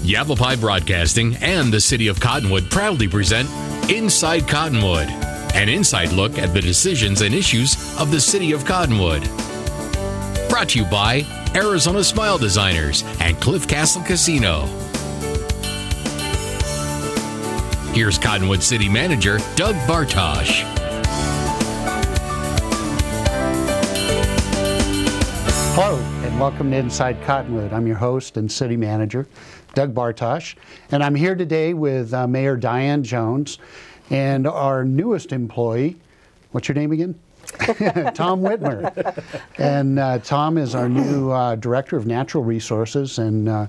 Yavapai Broadcasting and the City of Cottonwood proudly present Inside Cottonwood, an inside look at the decisions and issues of the City of Cottonwood. Brought to you by Arizona Smile Designers and Cliff Castle Casino. Here's Cottonwood City Manager Doug Bartosh. Hello, and welcome to Inside Cottonwood. I'm your host and City Manager, Doug Bartosh, and I'm here today with Mayor Diane Jones and our newest employee. What's your name again? Tom Whitmer. And Tom is our new Director of Natural Resources and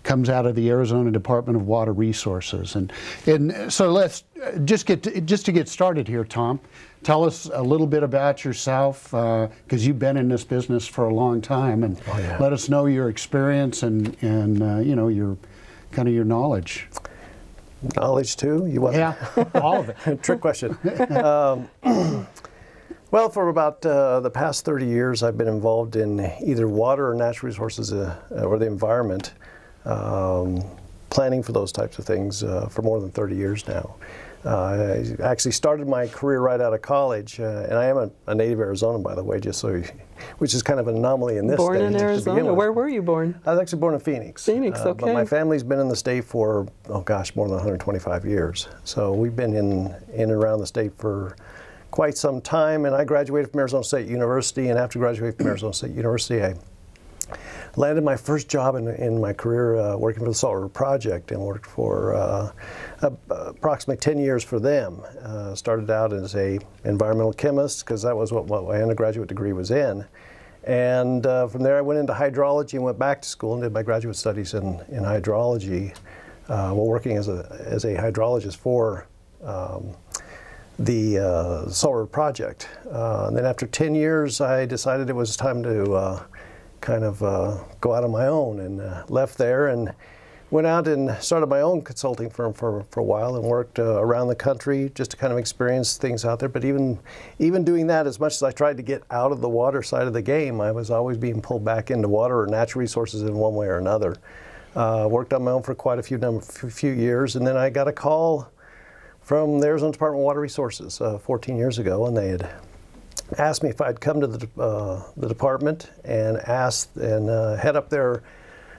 comes out of the Arizona Department of Water Resources. And so let's just to get started here, Tom. Tell us a little bit about yourself, because you've been in this business for a long time, and let us know your experience and you know, your kind of your knowledge. Knowledge too? You want? Yeah, all of it. Trick question. Well, for about the past 30 years, I've been involved in either water or natural resources or the environment, planning for those types of things for more than 30 years now. I actually started my career right out of college, and I am a native Arizonan, by the way, just so which is kind of an anomaly in this state. Born in Arizona? Where were you born? I was actually born in Phoenix. Phoenix, okay. But my family's been in the state for, oh gosh, more than 125 years. So we've been in and around the state for quite some time, and I graduated from Arizona State University, and after graduating from Arizona State University, I landed my first job in my career working for the Salt River Project, and worked for approximately 10 years for them. Started out as a environmental chemist, because that was what my undergraduate degree was in. And from there I went into hydrology and went back to school and did my graduate studies in hydrology while working as a hydrologist for the Salt River Project. And then after 10 years I decided it was time to kind of go out on my own, and left there and went out and started my own consulting firm for a while, and worked around the country just to kind of experience things out there. But even doing that, as much as I tried to get out of the water side of the game, I was always being pulled back into water or natural resources in one way or another. Worked on my own for quite a few years, and then I got a call from the Arizona Department of Water Resources 14 years ago, and they had asked me if I'd come to the department and head up their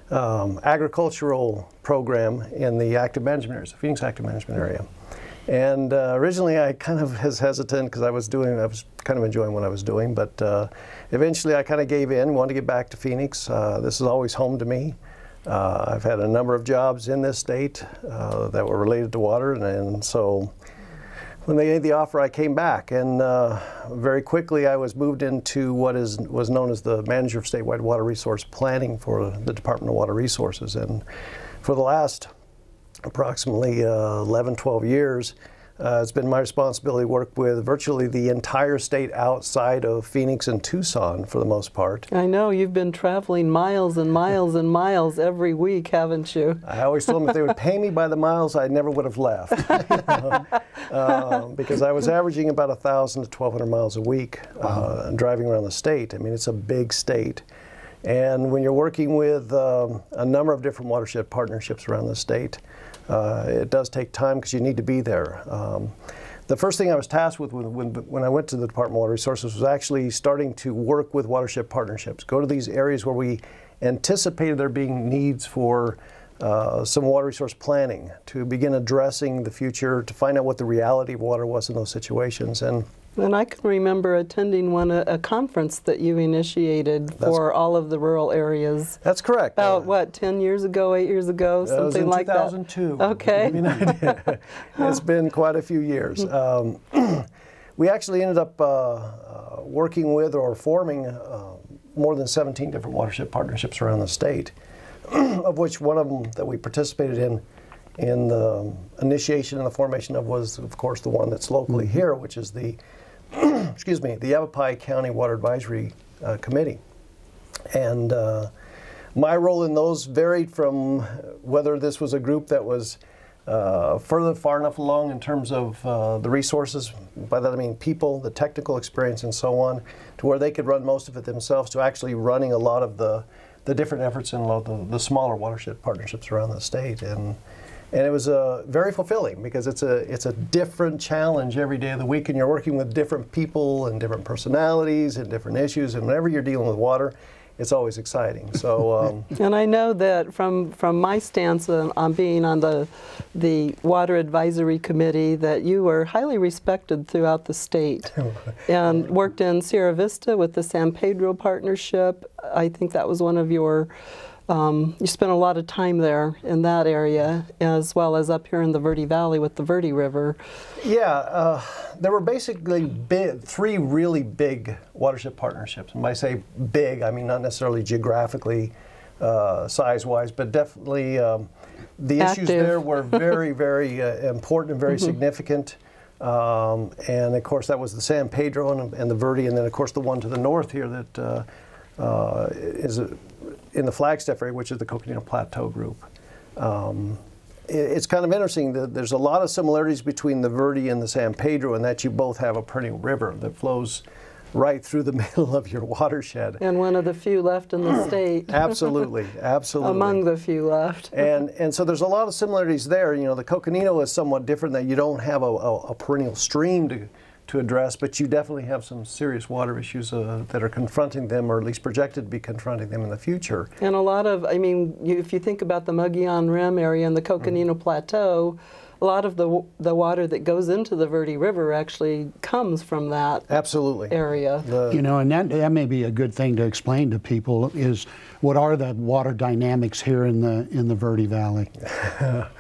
agricultural program in the active management area, the Phoenix active management area. And originally I kind of was hesitant, because I was kind of enjoying what I was doing, but eventually I kind of gave in, wanted to get back to Phoenix. This is always home to me. I've had a number of jobs in this state that were related to water, and so when they made the offer, I came back, and very quickly I was moved into what was known as the Manager of Statewide Water Resource Planning for the Department of Water Resources. And for the last approximately 11, 12 years, it's been my responsibility to work with virtually the entire state outside of Phoenix and Tucson for the most part. I know, you've been traveling miles and miles and miles every week, haven't you? I always told them if they would pay me by the miles, I never would have left. Because I was averaging about 1,000 to 1,200 miles a week driving around the state. I mean, it's a big state. And when you're working with a number of different watershed partnerships around the state, it does take time, because you need to be there. The first thing I was tasked with when I went to the Department of Water Resources was actually starting to work with watershed partnerships, go to these areas where we anticipated there being needs for some water resource planning, to begin addressing the future, to find out what the reality of water was in those situations. And I can remember attending a conference that you initiated for all of the rural areas. That's correct. About, what, 10 years ago, 8 years ago, something like that? It was in 2002. Okay. To give you an idea. It's been quite a few years. We actually ended up working with or forming more than 17 different watershed partnerships around the state, of which one of them that we participated in the initiation and the formation of was, of course, the one that's locally here, which is the excuse me, the Yavapai County Water Advisory Committee. And my role in those varied from whether this was a group that was far enough along in terms of the resources, by that I mean people, the technical experience and so on, to where they could run most of it themselves, to actually running a lot of the the different efforts in the smaller watershed partnerships around the state. And it was very fulfilling because it's a different challenge every day of the week, and you're working with different people and different personalities and different issues, and whenever you're dealing with water, it's always exciting. So, and I know that from my stance on being on the Water Advisory Committee, that you were highly respected throughout the state, and worked in Sierra Vista with the San Pedro Partnership. I think that was one of your. You spent a lot of time there in that area, as well as up here in the Verde Valley with the Verde River. Yeah, there were basically three really big watershed partnerships. And by say big, I mean not necessarily geographically, size-wise, but definitely the issues there were very, very important and very significant. And of course, that was the San Pedro and the Verde, and then of course the one to the north here that is in the Flagstaff area, which is the Coconino Plateau group. It's kind of interesting that there's a lot of similarities between the Verde and the San Pedro, in that you both have a perennial river that flows right through the middle of your watershed. And one of the few left in the state. Absolutely, absolutely. Among the few left. And so there's a lot of similarities there. You know, the Coconino is somewhat different, that you don't have a perennial stream to address, but you definitely have some serious water issues that are confronting them, or at least projected to be confronting them in the future. And a lot of, I mean, if you think about the Mogollon Rim area and the Coconino Plateau, a lot of the water that goes into the Verde River actually comes from that area. You know, and that may be a good thing to explain to people, is what are the water dynamics here in the Verde Valley?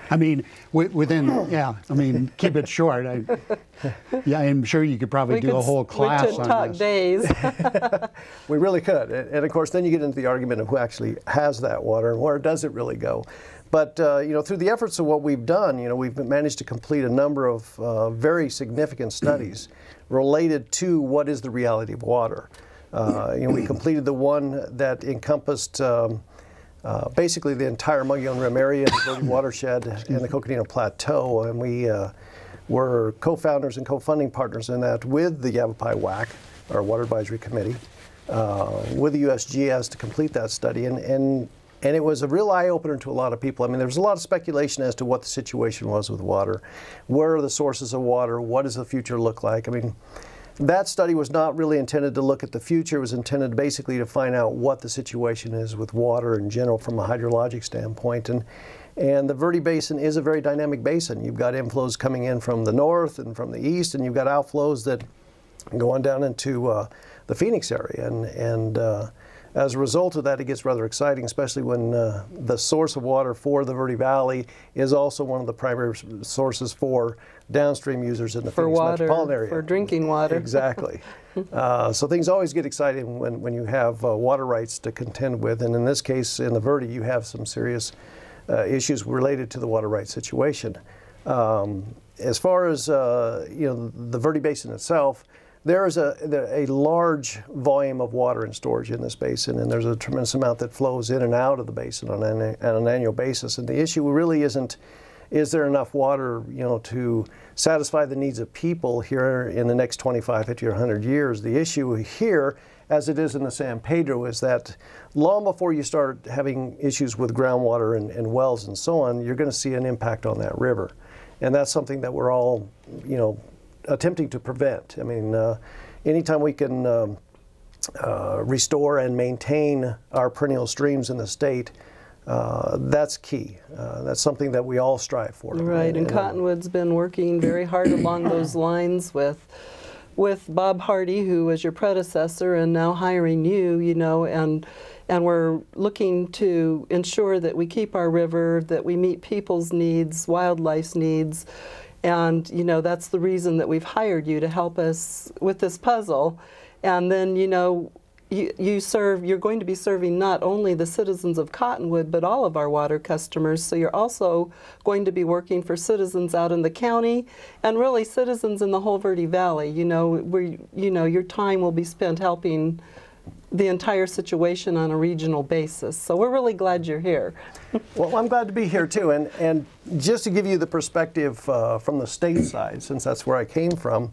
I mean, I mean, keep it short. Yeah, I'm sure you could probably do a whole class on this. We could talk days. We really could. And of course, then you get into the argument of who actually has that water and where does it really go. But you know, through the efforts of what we've done, you know, we've managed to complete a number of very significant studies related to what is the reality of water. You know, we completed the one that encompassed basically the entire Mogollon Rim area, the Verde watershed, and the Coconino Plateau, and we were co-founders and co-funding partners in that with the Yavapai WAC, our Water Advisory Committee, with the USGS to complete that study, and it was a real eye-opener to a lot of people. I mean, there was a lot of speculation as to what the situation was with water. Where are the sources of water? What does the future look like? I mean, that study was not really intended to look at the future. It was intended basically to find out what the situation is with water in general from a hydrologic standpoint. And the Verde Basin is a very dynamic basin. You've got inflows coming in from the north and from the east, and you've got outflows that go on down into the Phoenix area. And as a result of that, it gets rather exciting, especially when the source of water for the Verde Valley is also one of the primary sources for downstream users in the Phoenix metropolitan area. For drinking water. Exactly. So things always get exciting when you have water rights to contend with, and in this case, in the Verde, you have some serious issues related to the water rights situation. As far as you know, the Verde Basin itself, there is a large volume of water in storage in this basin, and there's a tremendous amount that flows in and out of the basin on an annual basis. And the issue really isn't, is there enough water, you know, to satisfy the needs of people here in the next 25, 50, or 100 years? The issue here, as it is in the San Pedro, is that long before you start having issues with groundwater and wells and so on, you're going to see an impact on that river. And that's something that we're all, you know, attempting to prevent. I mean, anytime we can restore and maintain our perennial streams in the state, that's key. That's something that we all strive for. Right, and Cottonwood's been working very hard along those lines with Bob Hardy, who was your predecessor, and now hiring you, you know, and we're looking to ensure that we keep our river, that we meet people's needs, wildlife's needs. And, you know, that's the reason that we've hired you, to help us with this puzzle. And then, you know, you're going to be serving not only the citizens of Cottonwood, but all of our water customers. So you're also going to be working for citizens out in the county, and really citizens in the whole Verde Valley. You know, your time will be spent helping the entire situation on a regional basis. So we're really glad you're here. Well, I'm glad to be here too. And just to give you the perspective from the state side, since that's where I came from,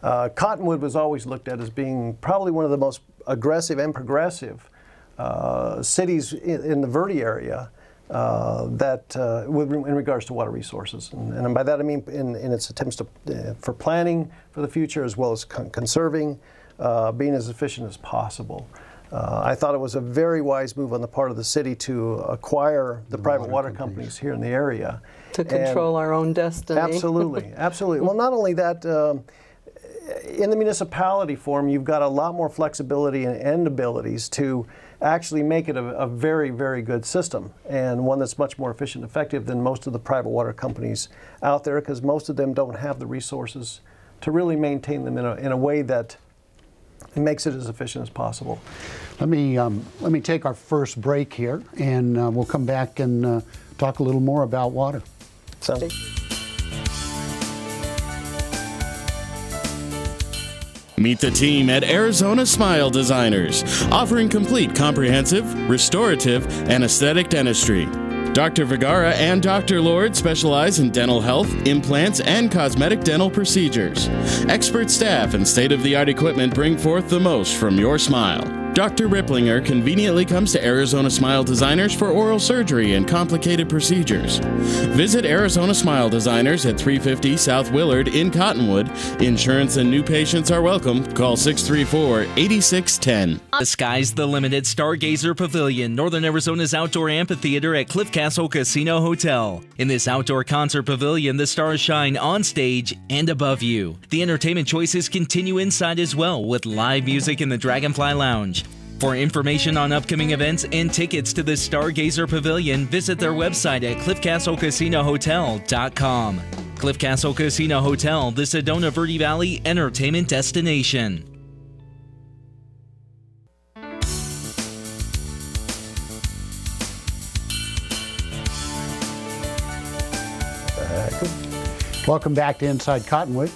Cottonwood was always looked at as being probably one of the most aggressive and progressive cities in the Verde area in regards to water resources. And by that I mean in its attempts for planning for the future, as well as conserving, being as efficient as possible. I thought it was a very wise move on the part of the city to acquire the private water companies here in the area. To control our own destiny. Absolutely, absolutely. Well, not only that, in the municipality form, you've got a lot more flexibility and abilities to actually make it a very, very good system, and one that's much more efficient and effective than most of the private water companies out there, because most of them don't have the resources to really maintain them in a way that makes it as efficient as possible. Let me take our first break here, and we'll come back and talk a little more about water. Sounds Meet the team at Arizona Smile Designers, offering complete, comprehensive, restorative, and aesthetic dentistry. Dr. Vergara and Dr. Lord specialize in dental health, implants, and cosmetic dental procedures. Expert staff and state-of-the-art equipment bring forth the most from your smile. Dr. Ripplinger conveniently comes to Arizona Smile Designers for oral surgery and complicated procedures. Visit Arizona Smile Designers at 350 South Willard in Cottonwood. Insurance and new patients are welcome. Call 634-8610. The sky's the limit at Stargazer Pavilion, Northern Arizona's outdoor amphitheater at Cliff Castle Casino Hotel. In this outdoor concert pavilion, the stars shine on stage and above you. The entertainment choices continue inside as well, with live music in the Dragonfly Lounge. For information on upcoming events and tickets to the Stargazer Pavilion, visit their website at cliffcastlecasinohotel.com. Cliff Castle Casino Hotel, the Sedona Verde Valley entertainment destination. Welcome back to Inside Cottonwood.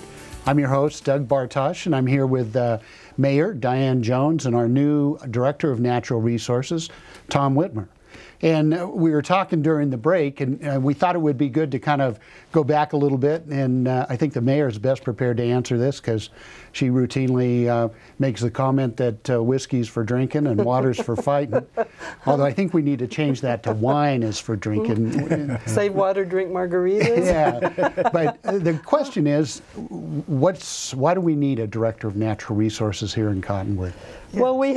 I'm your host, Doug Bartosh, and I'm here with Mayor Diane Jones and our new Director of Natural Resources, Tom Whitmer. And we were talking during the break, and we thought it would be good to kind of go back a little bit, and I think the mayor is best prepared to answer this because she routinely makes the comment that whiskey's for drinking and water's for fighting. Although I think we need to change that to wine is for drinking. Save water, drink margaritas. Yeah, but the question is, why do we need a Director of Natural Resources here in Cottonwood? Yeah. Well, we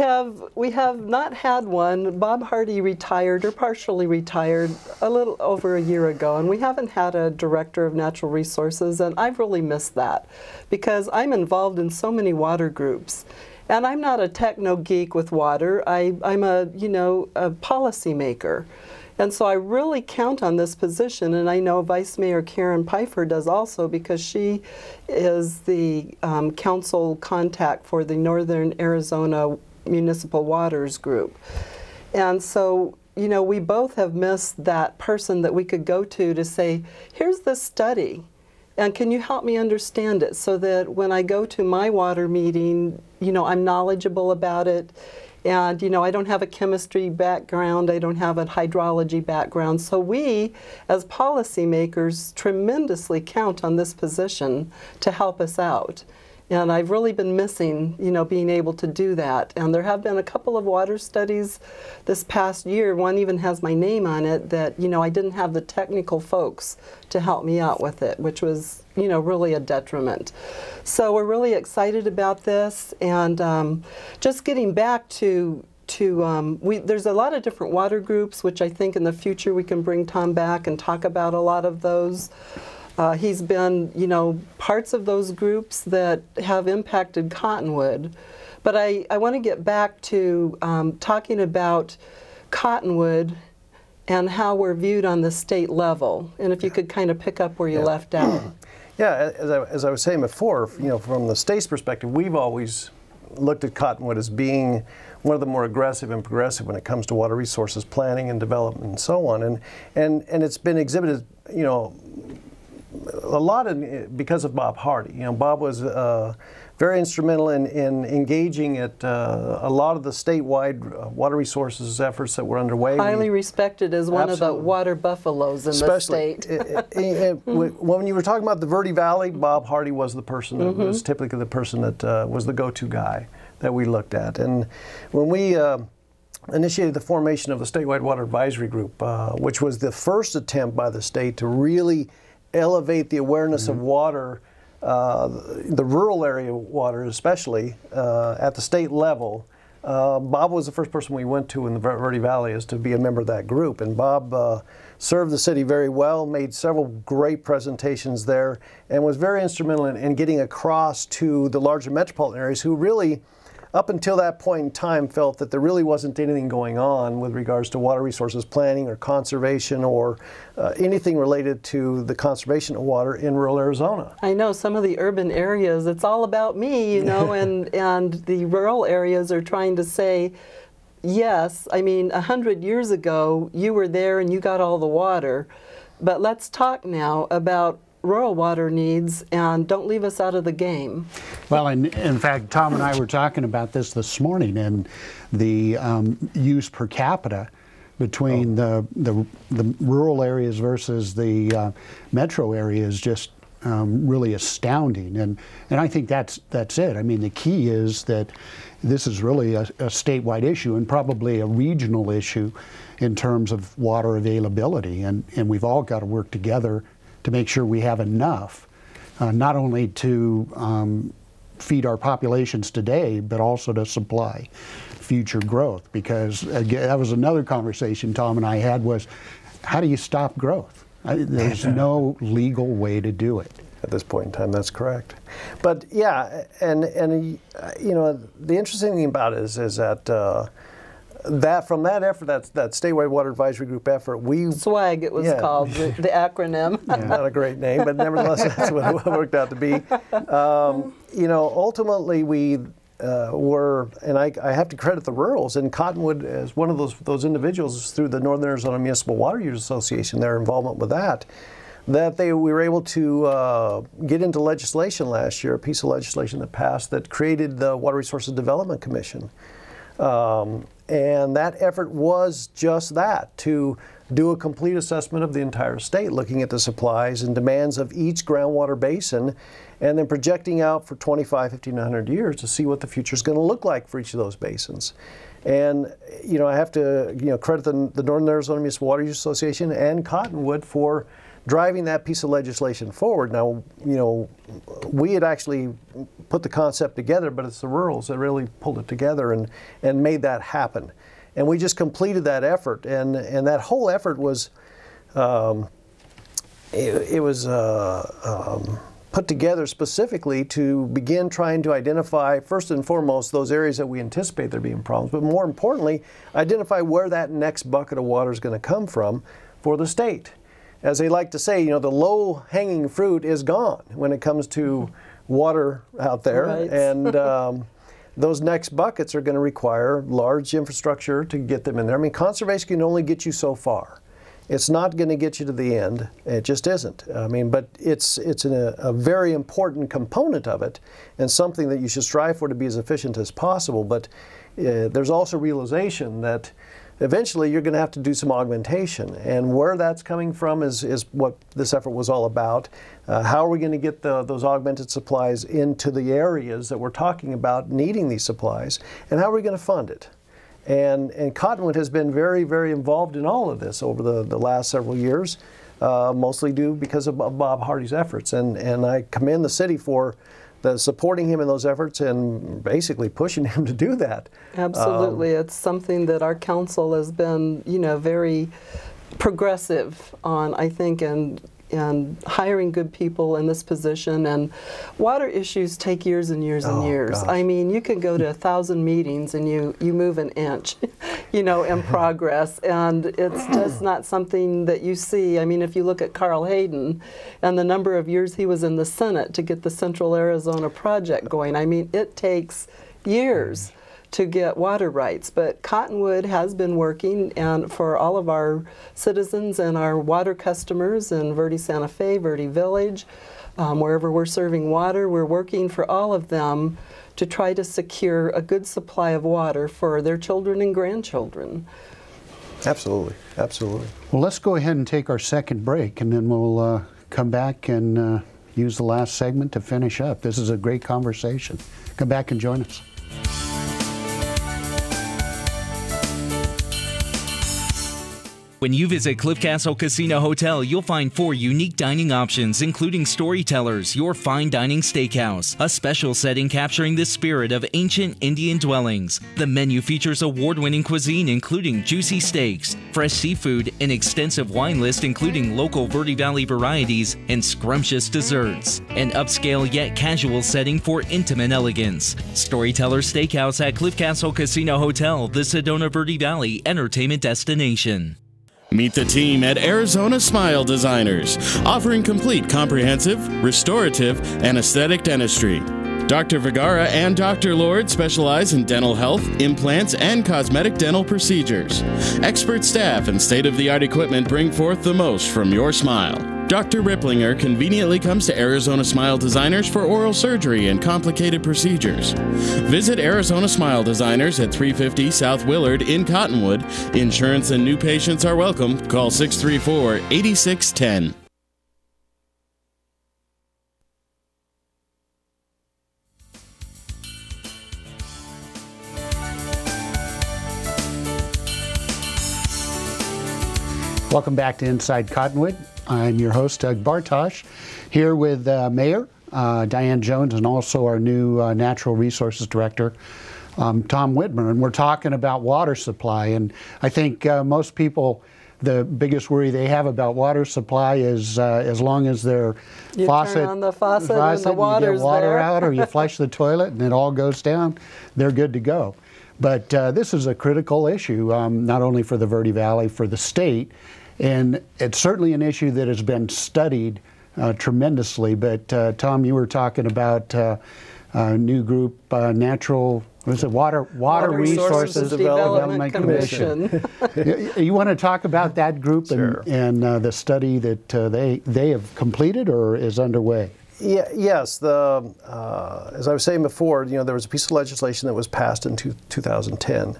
have not had one. Bob Hardy retired, or partially retired, a little over a year ago, and we haven't had a Director of Natural Resources, and I've really missed that because I'm involved in so many water groups. And I'm not a techno geek with water. I'm a policy maker. And so I really count on this position, and I know Vice Mayor Karen Pfeiffer does also, because she is the council contact for the Northern Arizona Municipal Waters Group. And so, we both have missed that person that we could go to say, here's this study, and can you help me understand it so that when I go to my water meeting, I'm knowledgeable about it. And, I don't have a chemistry background, I don't have a hydrology background. So we, as policymakers, tremendously count on this position to help us out. And I've really been missing, being able to do that. And there have been a couple of water studies this past year. One even has my name on it that, I didn't have the technical folks to help me out with it, which was, really a detriment. So we're really excited about this. And just getting back to there's a lot of different water groups, which I think in the future we can bring Tom back and talk about a lot of those. He's been, parts of those groups that have impacted Cottonwood. But I want to get back to talking about Cottonwood and how we're viewed on the state level. And if you could kind of pick up where you left out. Yeah, as I was saying before, from the state's perspective, we've always looked at Cottonwood as being one of the more aggressive and progressive when it comes to water resources planning and development and so on. And it's been exhibited, a lot because of Bob Hardy. Bob was very instrumental in engaging at a lot of the statewide water resources efforts that were underway. Highly respected as one of the water buffaloes in the state. When you were talking about the Verde Valley, Bob Hardy was the person that was typically the person that was the go-to guy that we looked at. And when we initiated the formation of the statewide water advisory group, which was the first attempt by the state to really elevate the awareness of water, the rural area water especially, at the state level. Bob was the first person we went to in the Verde Valley as to be a member of that group, and Bob served the city very well, made several great presentations there, and was very instrumental in getting across to the larger metropolitan areas who really, up until that point in time, felt that there really wasn't anything going on with regards to water resources planning or conservation or anything related to the conservation of water in rural Arizona. I know some of the urban areas, it's all about me, you know, and the rural areas are trying to say, yes, I mean, 100 years ago, you were there and you got all the water, but let's talk now about rural water needs, and don't leave us out of the game. Well, in fact, Tom and I were talking about this morning, and the use per capita between the rural areas versus the metro area is just really astounding, and I think that's it. I mean, the key is that this is really a statewide issue and probably a regional issue in terms of water availability, and we've all got to work together to make sure we have enough, not only to feed our populations today, but also to supply future growth. Because again, that was another conversation Tom and I had, was how do you stop growth? There's no legal way to do it. At this point in time, that's correct. But yeah, and you know, the interesting thing about it is that from that effort, that statewide water advisory group effort, SWAG it was called, the acronym. Not a great name, but nevertheless, that's what it worked out to be. You know, ultimately we were, and I have to credit the rurals, and Cottonwood as one of those individuals through the Northern Arizona Municipal Water Users Association, their involvement with that we were able to get into legislation last year, a piece of legislation that passed that created the Water Resources Development Commission. And that effort was just that, to do a complete assessment of the entire state, looking at the supplies and demands of each groundwater basin, and then projecting out for 25, 1,500 years to see what the future is going to look like for each of those basins. And you know, I have to credit the Northern Arizona Municipal Water Users Association and Cottonwood for driving that piece of legislation forward. Now, you know, we had actually put the concept together, but it's the rurals that really pulled it together and made that happen. And we just completed that effort, and that whole effort was put together specifically to begin trying to identify, first and foremost, those areas that we anticipate there being problems, but more importantly, identify where that next bucket of water is going to come from for the state. As they like to say, you know, the low-hanging fruit is gone when it comes to water out there, right. And those next buckets are going to require large infrastructure to get them in there. I mean, conservation can only get you so far. It's not going to get you to the end. It just isn't. I mean, but it's a very important component of it, and something that you should strive for to be as efficient as possible. But there's also realization that eventually you're going to have to do some augmentation, and where that's coming from is what this effort was all about. How are we going to get those augmented supplies into the areas that we're talking about needing these supplies, and how are we going to fund it? And Cottonwood has been very, very involved in all of this over the last several years, mostly due because of Bob Hardy's efforts, and I commend the city for supporting him in those efforts and basically pushing him to do that. Absolutely. It's something that our council has been, you know, very progressive on, I think, and hiring good people in this position. And water issues take years and years and years. Gosh. I mean, you can go to 1,000 meetings and you move an inch, you know, in progress. And it's just not something that you see. I mean, if you look at Carl Hayden and the number of years he was in the Senate to get the Central Arizona project going, I mean, it takes years to get water rights. But Cottonwood has been working, and for all of our citizens and our water customers in Verde Santa Fe, Verde Village, wherever we're serving water, we're working for all of them to try to secure a good supply of water for their children and grandchildren. Absolutely, absolutely. Well, let's go ahead and take our second break, and then we'll come back and use the last segment to finish up. This is a great conversation. Come back and join us. When you visit Cliff Castle Casino Hotel, you'll find 4 unique dining options, including Storytellers, your fine dining steakhouse, a special setting capturing the spirit of ancient Indian dwellings. The menu features award-winning cuisine, including juicy steaks, fresh seafood, an extensive wine list, including local Verde Valley varieties, and scrumptious desserts. An upscale yet casual setting for intimate elegance. Storyteller Steakhouse at Cliff Castle Casino Hotel, the Sedona Verde Valley entertainment destination. Meet the team at Arizona Smile Designers, offering complete comprehensive, restorative, and aesthetic dentistry. Dr. Vergara and Dr. Lord specialize in dental health, implants, and cosmetic dental procedures. Expert staff and state-of-the-art equipment bring forth the most from your smile. Dr. Ripplinger conveniently comes to Arizona Smile Designers for oral surgery and complicated procedures. Visit Arizona Smile Designers at 350 South Willard in Cottonwood. Insurance and new patients are welcome. Call 634-8610. Welcome back to Inside Cottonwood. I'm your host, Doug Bartosh, here with Mayor Diane Jones and also our new Natural Resources Director, Tom Whitmer. And we're talking about water supply. And I think most people, the biggest worry they have about water supply is as long as their faucet, turn on the faucet and the water's you get water there. out, or you flush the toilet and it all goes down, they're good to go. But this is a critical issue, not only for the Verde Valley, for the state. And it's certainly an issue that has been studied tremendously. But Tom, you were talking about a new group, Natural, what is it, Water Resources Development Commission. You want to talk about that group? Sure. And the study that they have completed or is underway? Yeah, yes. As I was saying before, there was a piece of legislation that was passed in 2010.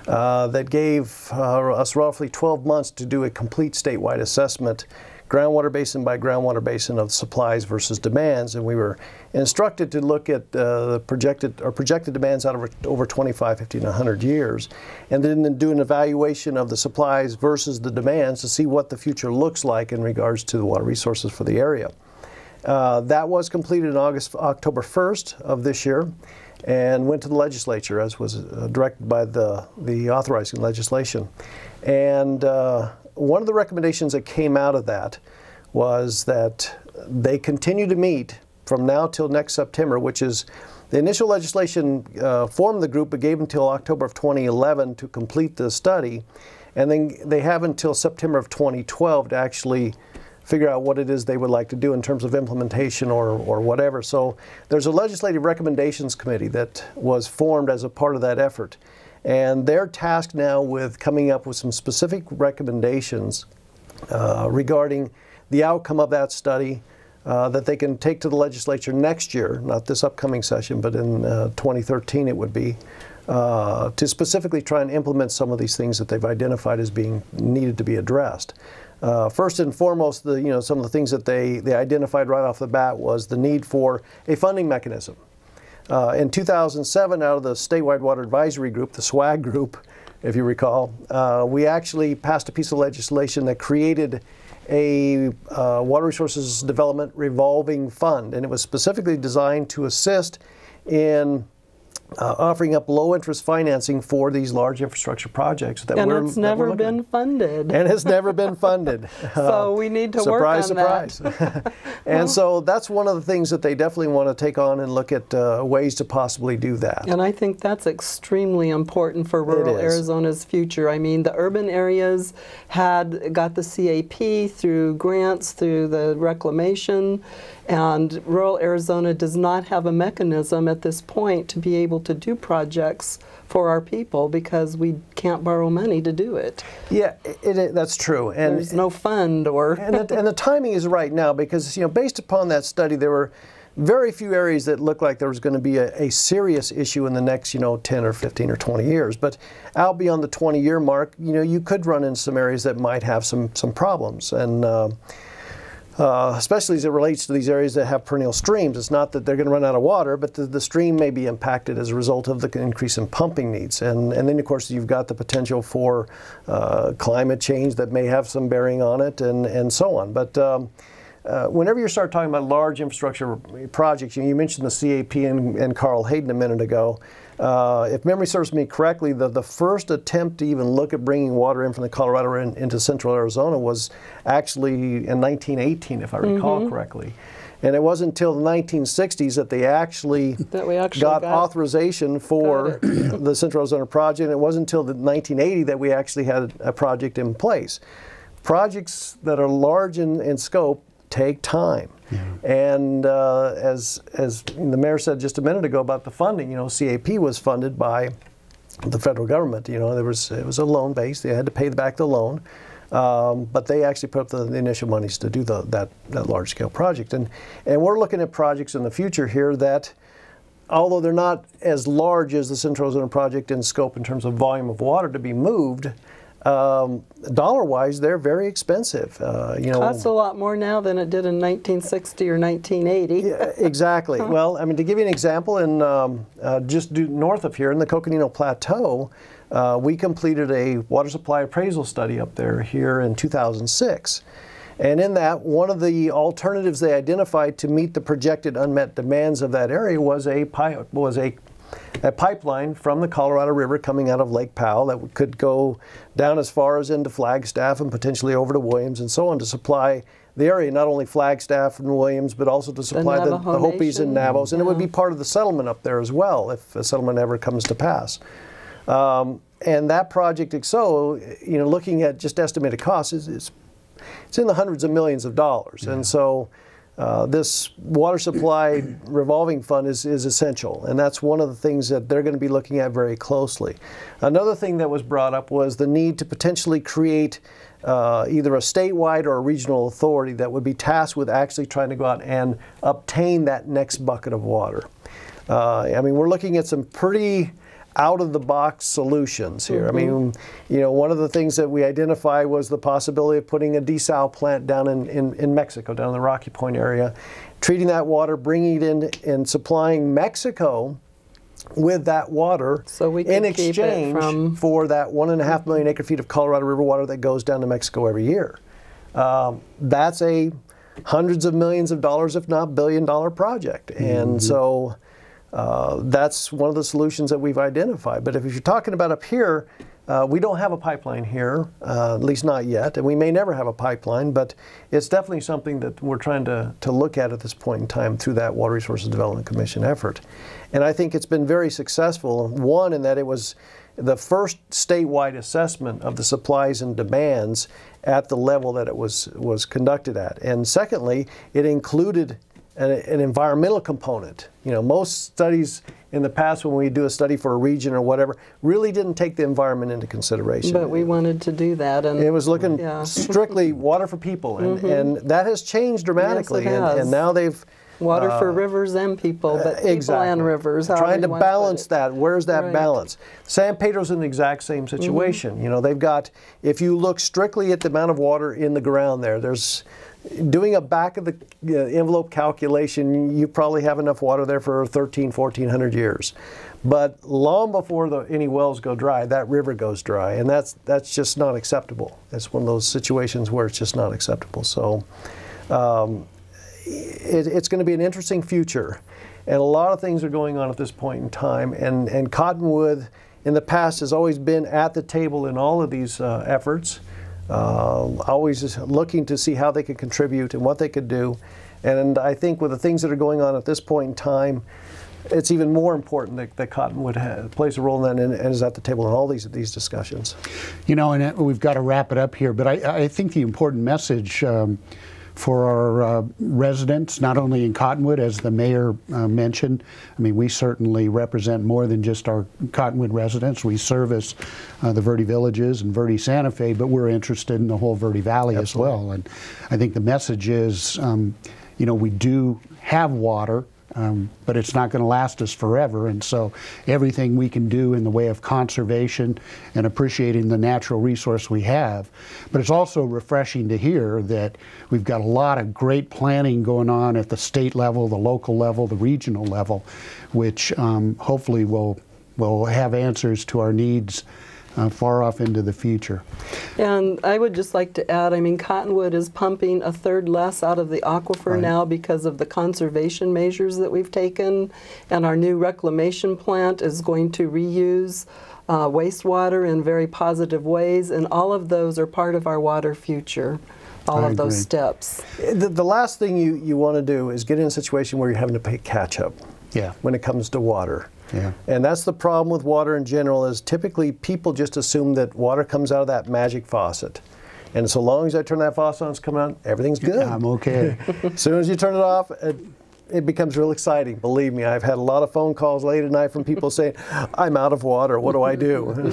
That gave us roughly 12 months to do a complete statewide assessment, groundwater basin by groundwater basin, of supplies versus demands, and we were instructed to look at the projected demands out of over 25, 50, and 100 years, and then do an evaluation of the supplies versus the demands to see what the future looks like in regards to the water resources for the area. That was completed in October 1st of this year, and went to the legislature, as was directed by the authorizing legislation. And one of the recommendations that came out of that was that they continue to meet from now till next September, which is the initial legislation formed the group, but gave until October of 2011 to complete the study, and then they have until September of 2012 to actually figure out what it is they would like to do in terms of implementation or whatever. So there's a legislative recommendations committee that was formed as a part of that effort. And they're tasked now with coming up with some specific recommendations regarding the outcome of that study that they can take to the legislature next year, not this upcoming session, but in 2013 it would be, to specifically try and implement some of these things that they've identified as being needed to be addressed. First and foremost, some of the things that they identified right off the bat was the need for a funding mechanism. In 2007, out of the Statewide Water Advisory Group, the SWAG group, if you recall, we actually passed a piece of legislation that created a Water Resources Development Revolving Fund, and it was specifically designed to assist in offering up low-interest financing for these large infrastructure projects that and it's never been funded. And it's never been funded. So we need to work on surprise. And so that's one of the things that they definitely want to take on and look at ways to possibly do that. And I think that's extremely important for rural Arizona's future. I mean, the urban areas got the CAP through grants, through the reclamation, and rural Arizona does not have a mechanism at this point to be able to do projects for our people because we can't borrow money to do it. Yeah, that's true. And there's no fund or... and the timing is right now because, based upon that study, there were very few areas that looked like there was going to be a serious issue in the next, 10 or 15 or 20 years. But out beyond the 20-year mark, you could run into some areas that might have some problems. And especially as it relates to these areas that have perennial streams. It's not that they're going to run out of water, but the stream may be impacted as a result of the increase in pumping needs. And then, of course, you've got the potential for climate change that may have some bearing on it, and so on. But whenever you start talking about large infrastructure projects, you mentioned the CAP and Carl Hayden a minute ago. If memory serves me correctly, the first attempt to even look at bringing water in from the Colorado into central Arizona was actually in 1918, if I recall correctly. And it wasn't until the 1960s that they actually, got authorization for the Central Arizona project. And it wasn't until the 1980 that we actually had a project in place. Projects that are large in scope take time. Yeah. And as the mayor said just a minute ago about the funding, CAP was funded by the federal government. It was a loan base. They had to pay back the loan, but they actually put up the initial monies to do that large scale project. And we're looking at projects in the future here that, although they're not as large as the Central Arizona project in scope in terms of volume of water to be moved, dollar-wise, they're very expensive. Costs a lot more now than it did in 1960 or 1980. Yeah, exactly. Well, I mean, to give you an example, just north of here in the Coconino Plateau, we completed a water supply appraisal study up there here in 2006. And in that, one of the alternatives they identified to meet the projected unmet demands of that area was a pipeline from the Colorado River coming out of Lake Powell that could go down as far as into Flagstaff and potentially over to Williams and so on to supply the area, not only Flagstaff and Williams, but also to supply the Hopis and Navajos. And it would be part of the settlement up there as well if a settlement ever comes to pass. And that project, looking at just estimated costs, it's in the hundreds of millions of dollars. Yeah. And so this water supply revolving fund is essential, and that's one of the things that they're going to be looking at very closely. Another thing that was brought up was the need to potentially create either a statewide or a regional authority that would be tasked with actually trying to go out and obtain that next bucket of water. We're looking at some pretty out-of-the-box solutions here. One of the things that we identified was the possibility of putting a desal plant down in Mexico, down in the Rocky Point area, treating that water, bringing it in, and supplying Mexico with that water in exchange for that 1.5 million acre-feet of Colorado River water that goes down to Mexico every year. That's a hundreds of millions of dollars, if not billion-dollar project. And so that's one of the solutions that we've identified. But if you're talking about up here, we don't have a pipeline here, at least not yet, and we may never have a pipeline, but it's definitely something that we're trying to look at this point in time through that Water Resources Development Commission effort. And I think it's been very successful, one, in that it was the first statewide assessment of the supplies and demands at the level that it was conducted at. And secondly, it included an environmental component. Most studies in the past, when we do a study for a region or whatever, really didn't take the environment into consideration. But we wanted to do that. And it was looking strictly water for people, and that has changed dramatically. Yes, it has. And now they've water for rivers and people, but people and rivers. Trying to balance that. Where's that balance? San Pedro's in the exact same situation. They've got, if you look strictly at the amount of water in the ground there's doing a back of the envelope calculation, you probably have enough water there for 1,400 years. But long before any wells go dry, that river goes dry, and that's just not acceptable. It's one of those situations where it's just not acceptable. So it's going to be an interesting future, and a lot of things are going on at this point in time. And Cottonwood, in the past, has always been at the table in all of these efforts. Always just looking to see how they could contribute and what they could do. And I think with the things that are going on at this point in time, it's even more important that Cottonwood plays a role in that and is at the table in all these discussions. And we've got to wrap it up here, but I think the important message for our residents, not only in Cottonwood, as the mayor mentioned. We certainly represent more than just our Cottonwood residents. We service the Verde Villages and Verde Santa Fe, but we're interested in the whole Verde Valley as well. And I think the message is, we do have water. but it's not going to last us forever. And so everything we can do in the way of conservation and appreciating the natural resource we have. But it's also refreshing to hear that we've got a lot of great planning going on at the state level, the local level, the regional level, which hopefully will have answers to our needs far off into the future. And I would just like to add, I mean, Cottonwood is pumping a third less out of the aquifer now because of the conservation measures that we've taken, and our new reclamation plant is going to reuse wastewater in very positive ways, and all of those are part of our water future. All of those steps. The last thing you want to do is get in a situation where you're having to pay catch up when it comes to water. Yeah. And that's the problem with water in general, is typically people just assume that water comes out of that magic faucet. And so long as I turn that faucet on, it's coming out, everything's good. I'm okay. As soon as you turn it off, it becomes real exciting. Believe me, I've had a lot of phone calls late at night from people saying, I'm out of water, what do I do?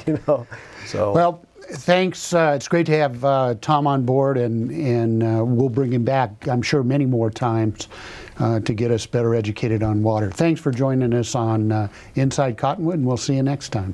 You know, so. Well, thanks. It's great to have Tom on board, and we'll bring him back, I'm sure, many more times to get us better educated on water. Thanks for joining us on Inside Cottonwood, and we'll see you next time.